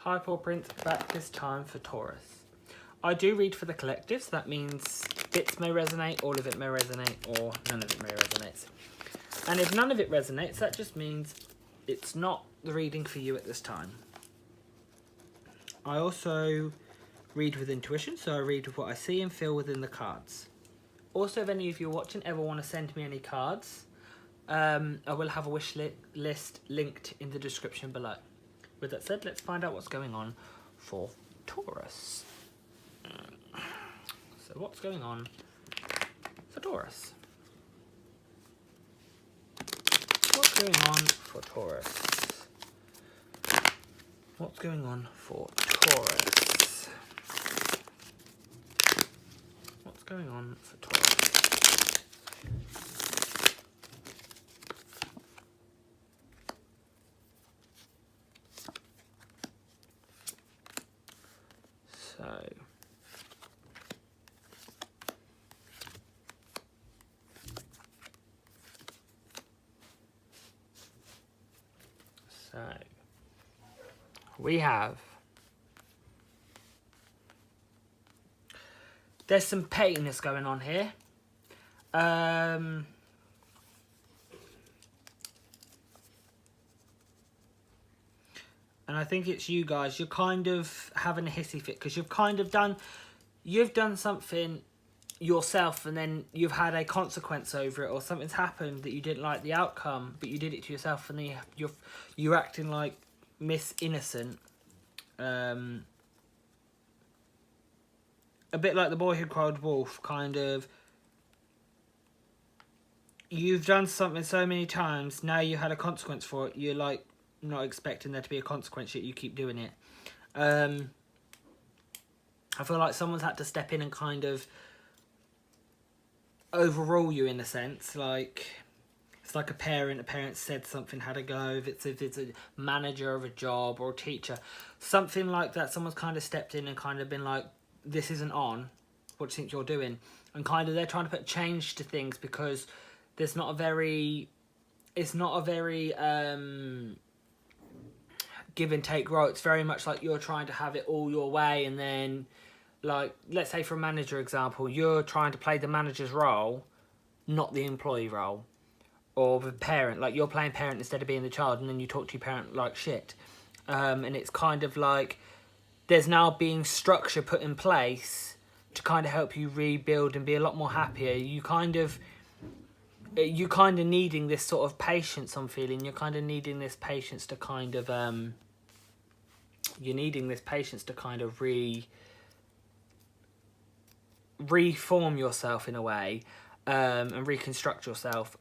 Hi Paw Prince, back this time for Taurus. I do read for the collective, so that means bits may resonate, all of it may resonate, or none of it may resonate. And if none of it resonates, that just means it's not the reading for you at this time. I also read with intuition, so I read with what I see and feel within the cards. Also, if any of you watching ever want to send me any cards, I will have a wish list linked in the description below. With that said, let's find out what's going on for Taurus. So what's going on for Taurus? What's going on for Taurus? What's going on for Taurus? What's going on for Taurus? So we have, there's some pettiness going on here. And I think it's you guys, you're kind of having a hissy fit because you've done something yourself and then you've had a consequence over it, or something's happened that you didn't like the outcome, but you did it to yourself, and then you're acting like Miss Innocent. A bit like the boy who cried wolf, kind of. You've done something so many times, now you had a consequence for it, you're like not expecting there to be a consequence, yet you keep doing it. I feel like someone's had to step in and kind of overrule you in a sense. Like, it's like a parent said something, had a go. If it's a manager of a job or a teacher, something like that, someone's kind of stepped in and kind of been like, this isn't on, what do you think you're doing? And kind of they're trying to put change to things because it's not a very give and take role. It's very much like you're trying to have it all your way, and then, like, let's say for a manager example, you're trying to play the manager's role, not the employee role. Or the parent, like you're playing parent instead of being the child, and then you talk to your parent like shit. And it's kind of like there's now being structure put in place to kind of help you rebuild and be a lot more happier. You kind of needing this sort of patience, I'm feeling. You're kind of needing this patience to kind of reform yourself in a way, and reconstruct yourself.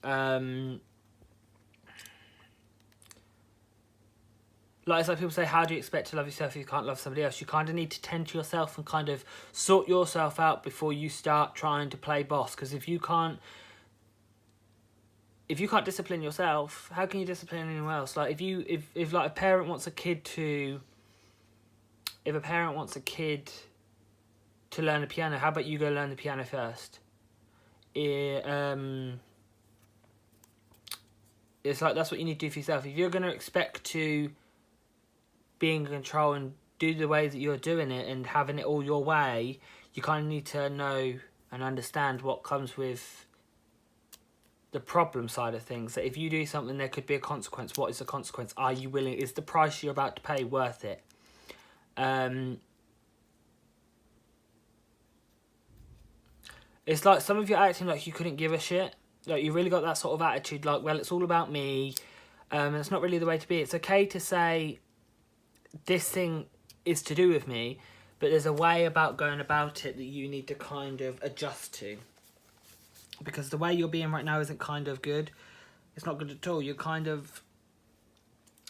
Like, it's like people say, how do you expect to love yourself if you can't love somebody else? You kind of need to tend to yourself and kind of sort yourself out before you start trying to play boss. Because if you can't discipline yourself, how can you discipline anyone else? Like, if like a parent wants a kid to learn the piano, how about you go learn the piano first? It's like, that's what you need to do for yourself. If you're going to expect to be in control and do the way that you're doing it and having it all your way, you kind of need to know and understand what comes with the problem side of things. That if you do something, there could be a consequence. What is the consequence? Are you willing? Is the price you're about to pay worth it? It's like some of you are acting like you couldn't give a shit. Like, you really got that sort of attitude, like, well, it's all about me. It's not really the way to be. It's okay to say, this thing is to do with me, but there's a way about going about it that you need to kind of adjust to. Because the way you're being right now isn't kind of good. It's not good at all. You're kind of...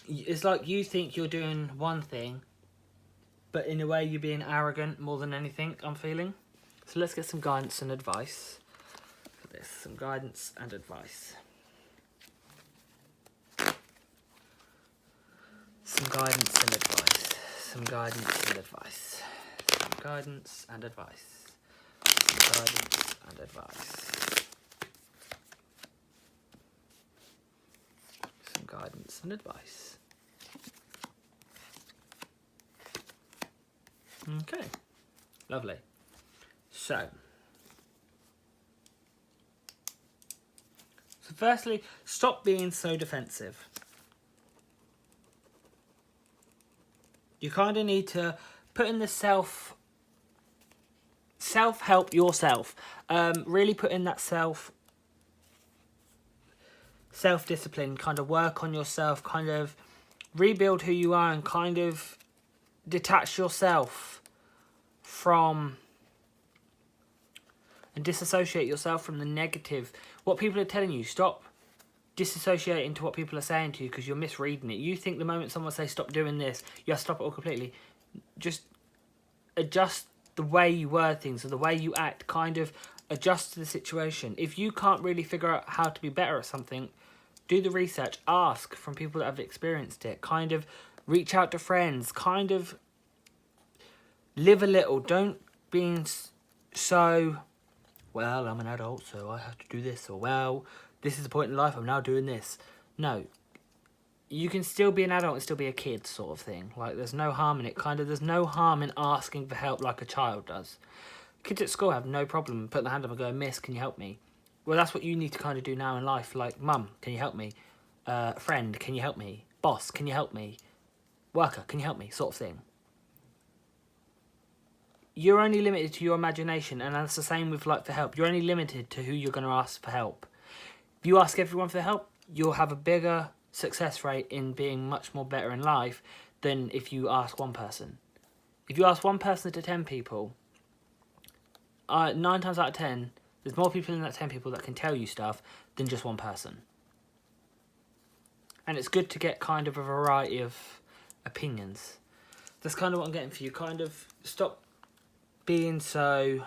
It's like you think you're doing one thing, but in a way you're being arrogant more than anything, I'm feeling. So let's get some guidance and advice for this. Some guidance and advice. Some guidance and advice. Some guidance and advice. Some guidance and advice. Some guidance and advice. Some guidance and advice. Okay, lovely. So firstly, stop being so defensive. You kind of need to put in the self-help yourself. Really put in that self-discipline, kind of work on yourself, kind of rebuild who you are and kind of detach yourself from and disassociate yourself from the negative. What people are telling you, stop disassociating to what people are saying to you because you're misreading it. You think the moment someone says stop doing this, you have to stop it all completely. Just adjust the way you word things or the way you act, kind of adjust to the situation. If you can't really figure out how to be better at something, do the research, ask from people that have experienced it, kind of reach out to friends, kind of live a little. Don't be so, well, I'm an adult, so I have to do this, or well, this is the point in life, I'm now doing this. No, you can still be an adult and still be a kid, sort of thing. Like, there's no harm in it. Kind of, there's no harm in asking for help like a child does. Kids at school have no problem putting their hand up and going, "Miss, can you help me?" Well, that's what you need to kind of do now in life. Like, "Mum, can you help me?" "Friend, can you help me?" "Boss, can you help me?" "Worker, can you help me?" Sort of thing. You're only limited to your imagination, and that's the same with, like, for help. You're only limited to who you're going to ask for help. If you ask everyone for help, you'll have a bigger success rate in being much more better in life than if you ask one person. If you ask one person to 10 people, 9 times out of 10, there's more people in that 10 people that can tell you stuff than just one person. And it's good to get kind of a variety of opinions. That's kind of what I'm getting for you. Kind of stop being so...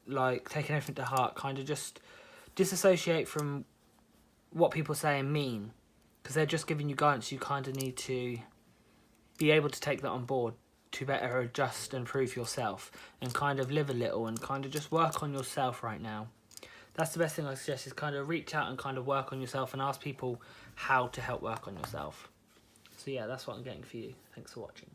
like, taking everything to heart. Kind of just disassociate from what people say and mean, because they're just giving you guidance. You kind of need to be able to take that on board to better adjust and improve yourself and kind of live a little and kind of just work on yourself right now. That's the best thing I suggest, is kind of reach out and kind of work on yourself and ask people how to help work on yourself. So yeah, that's what I'm getting for you. Thanks for watching.